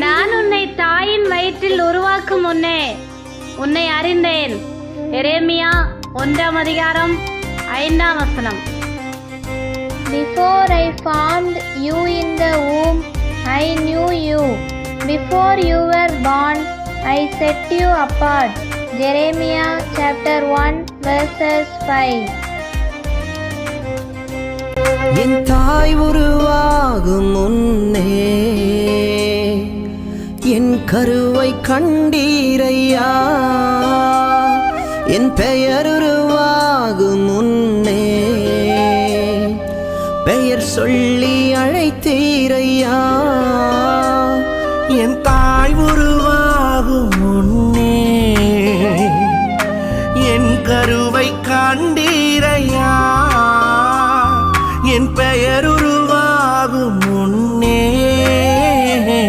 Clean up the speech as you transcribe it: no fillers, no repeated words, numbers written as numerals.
நான் உன்னை தாயின் வயிற்றில் உருவாக்கும் முன்னே உன்னை அறிந்தேன். எரேமியா 1:5. Before I formed you in the womb, I knew you. Before you were born, I set you apart. Jeremiah chapter 1 verses 5. என் தாய் உருவாகும் முன்னே என் கருவை கண்டீரையா, என் பெயர் உருவாகும் முன்னே பெயர் சொல்லி அழைத்தீரையா. என்